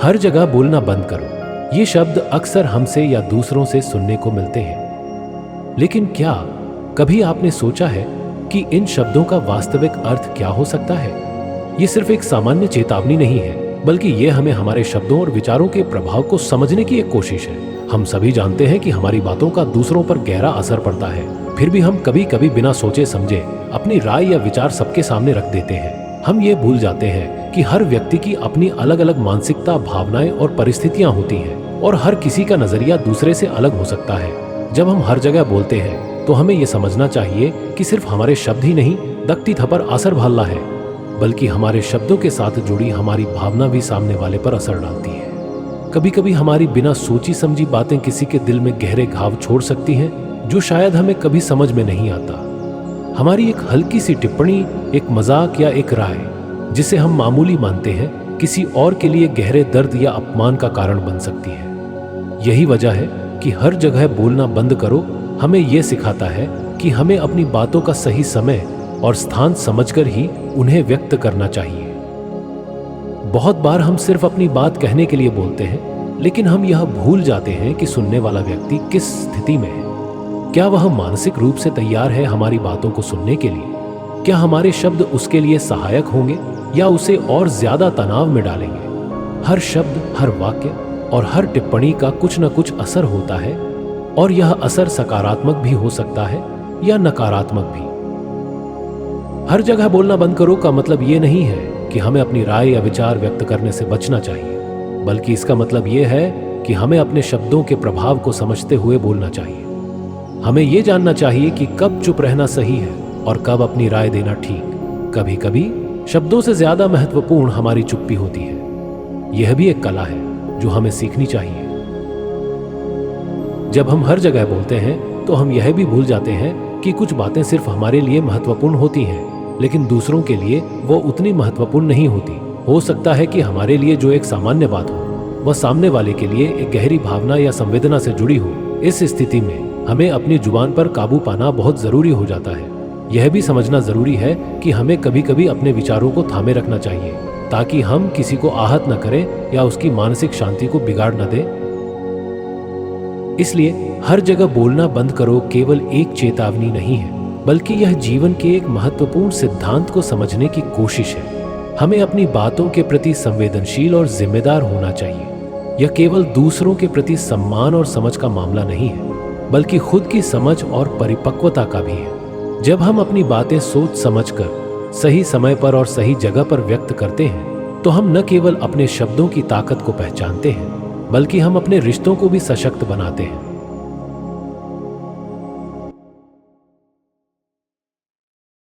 हर जगह बोलना बंद करो, ये शब्द अक्सर हमसे या दूसरों से सुनने को मिलते हैं। लेकिन क्या कभी आपने सोचा है कि इन शब्दों का वास्तविक अर्थ क्या हो सकता है? ये सिर्फ एक सामान्य चेतावनी नहीं है, बल्कि ये हमें हमारे शब्दों और विचारों के प्रभाव को समझने की एक कोशिश है। हम सभी जानते हैं कि हमारी बातों का दूसरों पर गहरा असर पड़ता है, फिर भी हम कभी कभी बिना सोचे समझे अपनी राय या विचार सबके सामने रख देते हैं। हम ये भूल जाते हैं कि हर व्यक्ति की अपनी अलग अलग मानसिकता, भावनाएं और परिस्थितियां होती हैं, और हर किसी का नजरिया दूसरे से अलग हो सकता है। जब हम हर जगह बोलते हैं तो हमें यह समझना चाहिए कि सिर्फ हमारे शब्द ही नहीं व्यक्तित्व पर असर डालना है, बल्कि हमारे शब्दों के साथ जुड़ी हमारी भावना भी सामने वाले पर असर डालती है। कभी कभी हमारी बिना सोची समझी बातें किसी के दिल में गहरे घाव छोड़ सकती हैं, जो शायद हमें कभी समझ में नहीं आता। हमारी एक हल्की सी टिप्पणी, एक मजाक या एक राय जिसे हम मामूली मानते हैं, किसी और के लिए गहरे दर्द या अपमान का कारण बन सकती है। यही वजह है कि हर जगह बोलना बंद करो हमें यह सिखाता है कि हमें अपनी बातों का सही समय और स्थान समझकर ही उन्हें व्यक्त करना चाहिए। बहुत बार हम सिर्फ अपनी बात कहने के लिए बोलते हैं, लेकिन हम यह भूल जाते हैं कि सुनने वाला व्यक्ति किस स्थिति में है। क्या वह मानसिक रूप से तैयार है हमारी बातों को सुनने के लिए? क्या हमारे शब्द उसके लिए सहायक होंगे या उसे और ज्यादा तनाव में डालेंगे? हर शब्द, हर वाक्य और हर टिप्पणी का कुछ न कुछ असर होता है, और यह असर सकारात्मक भी हो सकता है या नकारात्मक भी। हर जगह बोलना बंद करो का मतलब ये नहीं है कि हमें अपनी राय या विचार व्यक्त करने से बचना चाहिए, बल्कि इसका मतलब यह है कि हमें अपने शब्दों के प्रभाव को समझते हुए बोलना चाहिए। हमें यह जानना चाहिए कि कब चुप रहना सही है और कब अपनी राय देना ठीक। कभी कभी शब्दों से ज्यादा महत्वपूर्ण हमारी चुप्पी होती है। यह भी एक कला है जो हमें सीखनी चाहिए। जब हम हर जगह बोलते हैं तो हम यह भी भूल जाते हैं कि कुछ बातें सिर्फ हमारे लिए महत्वपूर्ण होती हैं, लेकिन दूसरों के लिए वो उतनी महत्वपूर्ण नहीं होती। हो सकता है कि हमारे लिए जो एक सामान्य बात हो, वह सामने वाले के लिए एक गहरी भावना या संवेदना से जुड़ी हो। इस स्थिति में हमें अपनी जुबान पर काबू पाना बहुत जरूरी हो जाता है। यह भी समझना जरूरी है कि हमें कभी कभी अपने विचारों को थामे रखना चाहिए, ताकि हम किसी को आहत न करें या उसकी मानसिक शांति को बिगाड़ न दें। इसलिए हर जगह बोलना बंद करो केवल एक चेतावनी नहीं है, बल्कि यह जीवन के एक महत्वपूर्ण सिद्धांत को समझने की कोशिश है। हमें अपनी बातों के प्रति संवेदनशील और जिम्मेदार होना चाहिए। यह केवल दूसरों के प्रति सम्मान और समझ का मामला नहीं है, बल्कि खुद की समझ और परिपक्वता का भी है। जब हम अपनी बातें सोच समझकर सही समय पर और सही जगह पर व्यक्त करते हैं, तो हम न केवल अपने शब्दों की ताकत को पहचानते हैं, बल्कि हम अपने रिश्तों को भी सशक्त बनाते हैं।